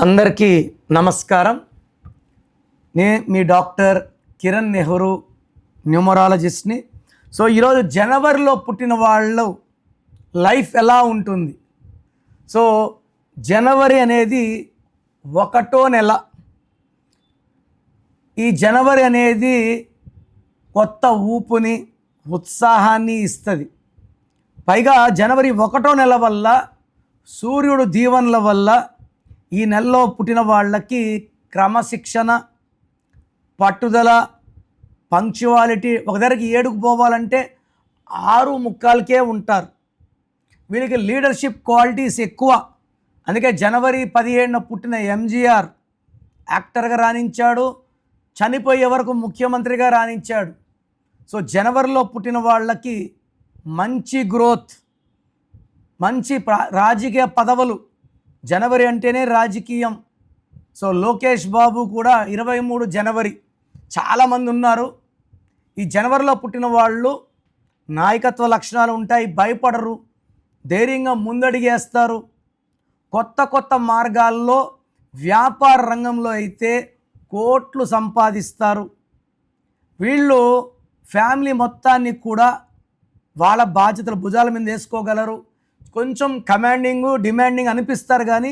అందరికీ నమస్కారం. మీ doctor Kiran Nehru, న్యూమరాలజిస్ట్ని. So ఈరోజు జనవరిలో పుట్టిన వాళ్ళు లైఫ్ ఎలా ఉంటుంది? సో జనవరి అనేది 1వ నెల. ఈ జనవరి అనేది కొత్త ఊపుని, ఉత్సాహాన్ని ఇస్తుంది. పైగా జనవరి 1వ నెల వల్ల, సూర్యుడు దీవెనల వల్ల ఈ నెలలో పుట్టిన వాళ్ళకి క్రమశిక్షణ, పట్టుదల, పంక్చువాలిటీ. ఒక దగ్గరికి 7కు పోవాలంటే 6:45కే ఉంటారు. వీరికి లీడర్షిప్ క్వాలిటీస్ ఎక్కువ. అందుకే జనవరి 17న పుట్టిన ఎంజీఆర్ యాక్టర్గా రాణించాడు, చనిపోయే వరకు ముఖ్యమంత్రిగా రాణించాడు. సో జనవరిలో పుట్టిన వాళ్ళకి మంచి గ్రోత్, మంచి రాజకీయ పదవులు. జనవరి అంటేనే రాజకీయం. సో లోకేష్ బాబు కూడా 23 జనవరి. చాలామంది ఉన్నారు. ఈ జనవరిలో పుట్టిన వాళ్ళు నాయకత్వ లక్షణాలు ఉంటాయి, భయపడరు, ధైర్యంగా ముందడిగేస్తారు. కొత్త మార్గాల్లో, వ్యాపార రంగంలో అయితే కోట్లు సంపాదిస్తారు. వీళ్ళు ఫ్యామిలీ మొత్తాన్ని కూడా వాళ్ళ బాధ్యతలు భుజాల మీద వేసుకోగలరు. కొంచెం కమాండింగు, డిమాండింగ్ అనిపిస్తారు, కానీ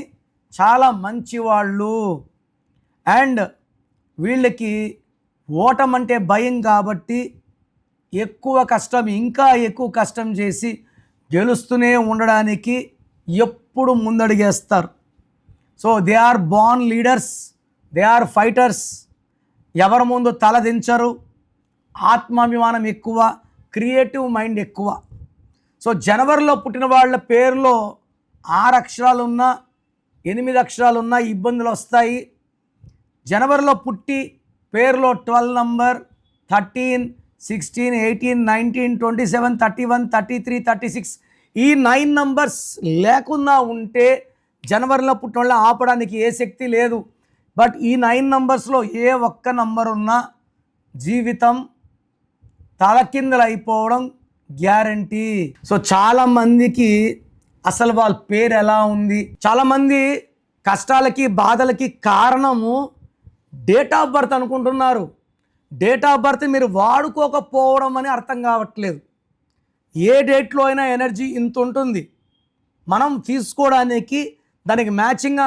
చాలా మంచివాళ్ళు. అండ్ వీళ్ళకి ఓటమంటే భయం కాబట్టి ఇంకా ఎక్కువ కష్టం చేసి గెలుస్తూనే ఉండడానికి ఎప్పుడు ముందడిగేస్తారు. So they are born leaders, they are fighters. ఎవరి ముందు తలదించరు, ఆత్మాభిమానం ఎక్కువ, క్రియేటివ్ మైండ్ ఎక్కువ. సో జనవరిలో పుట్టిన వాళ్ళ పేరులో 6 అక్షరాలు ఉన్నా, 8 అక్షరాలు ఉన్నా ఇబ్బందులు వస్తాయి. జనవరిలో పుట్టి పేరులో 12 నంబర్, 13, 16, 18, 19, 27, 31, 33, 36 ఈ 9 నంబర్స్ లేకుండా ఉంటే జనవరిలో పుట్టిన వాళ్ళని ఆపడానికి ఏ శక్తి లేదు. బట్ ఈ 9 నంబర్స్లో ఏ ఒక్క నంబర్ ఉన్నా జీవితం తలకిందులు అయిపోవడం గ్యారంటీ. సో చాలామందికి అసలు వాళ్ళ పేరు ఎలా ఉంది, చాలామంది కష్టాలకి, బాధలకి కారణము డేట్ ఆఫ్ బర్త్ అనుకుంటున్నారు. డేట్ ఆఫ్ బర్త్ మీరు వాడుకోకపోవడం అని అర్థం కావట్లేదు. ఏ డేట్లో అయినా ఎనర్జీ ఇంత ఉంటుంది. మనం తీసుకోవడానికి దానికి మ్యాచింగ్గా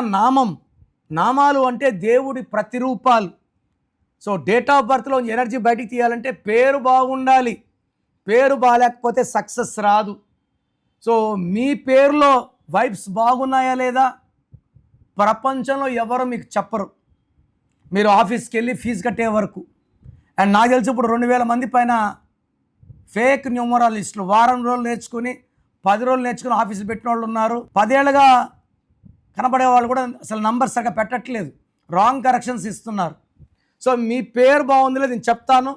నామాలు అంటే దేవుడి ప్రతిరూపాలు. సో డేట్ ఆఫ్ బర్త్లో ఎనర్జీ బయటికి తీయాలంటే పేరు బాగుండాలి. పేరు బాగాలేకపోతే సక్సెస్ రాదు. సో మీ పేరులో వైబ్స్ బాగున్నాయా లేదా ప్రపంచంలో ఎవరు మీకు చెప్పరు, మీరు ఆఫీస్కి వెళ్ళి ఫీజు కట్టే వరకు. అండ్ నాకు తెలిసి ఇప్పుడు 2000 మంది పైన ఫేక్ న్యూమరాలిస్టులు వారం రోజులు నేర్చుకుని, 10 రోజులు నేర్చుకుని ఆఫీసులు పెట్టిన వాళ్ళు ఉన్నారు. 10 ఏళ్ళుగా కనబడే వాళ్ళు కూడా అసలు నంబర్స్ సరిగ్గా పెట్టట్లేదు, రాంగ్ కరెక్షన్స్ ఇస్తున్నారు. సో మీ పేరు బాగుంది లేదు నేను చెప్తాను.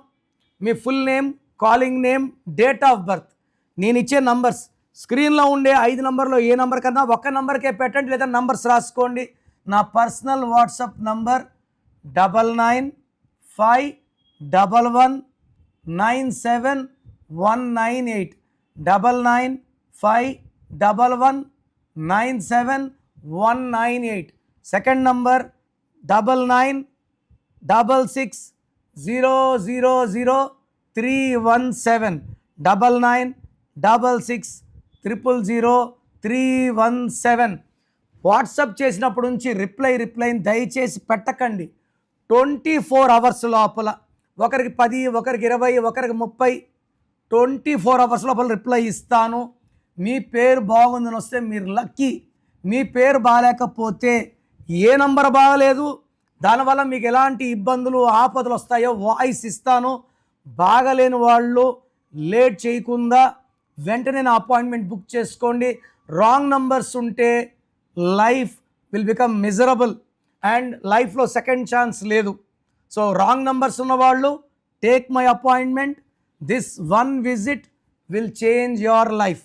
మీ full name, calling name, date of birth, నేను ఇచ్చే నంబర్స్, స్క్రీన్లో ఉండే 5 నంబర్లో ఏ నంబర్ కన్నా 1 నంబర్కే పెట్టండి, లేదా నంబర్స్ రాసుకోండి. నా personal WhatsApp number 9951197198 9951197198. Second number 9966000317 9966000317. WhatsApp చేసినప్పటి నుంచి రిప్లైని దయచేసి పెట్టకండి. 24 అవర్స్ లోపల, ఒకరికి 10, ఒకరికి 20, ఒకరికి 30, 24 అవర్స్ లోపల రిప్లై ఇస్తాను. మీ పేరు బాగుందని వస్తే మీరు లక్కీ. మీ పేరు బాగాలేకపోతే, ఏ నంబర్ బాగలేదు, దానివల్ల మీకు ఎలాంటి ఇబ్బందులు, ఆపదలు వస్తాయో వాయిస్ ఇస్తాను. బాగలేని వాళ్ళు లేట్ చేయకుండా వెంటనే నా అపాయింట్మెంట్ బుక్ చేసుకోండి. రాంగ్ నంబర్స్ ఉంటే life will become miserable and లైఫ్లో సెకండ్ ఛాన్స్ లేదు. సో రాంగ్ నంబర్స్ ఉన్నవాళ్ళు take my appointment. This 1 visit will change your life.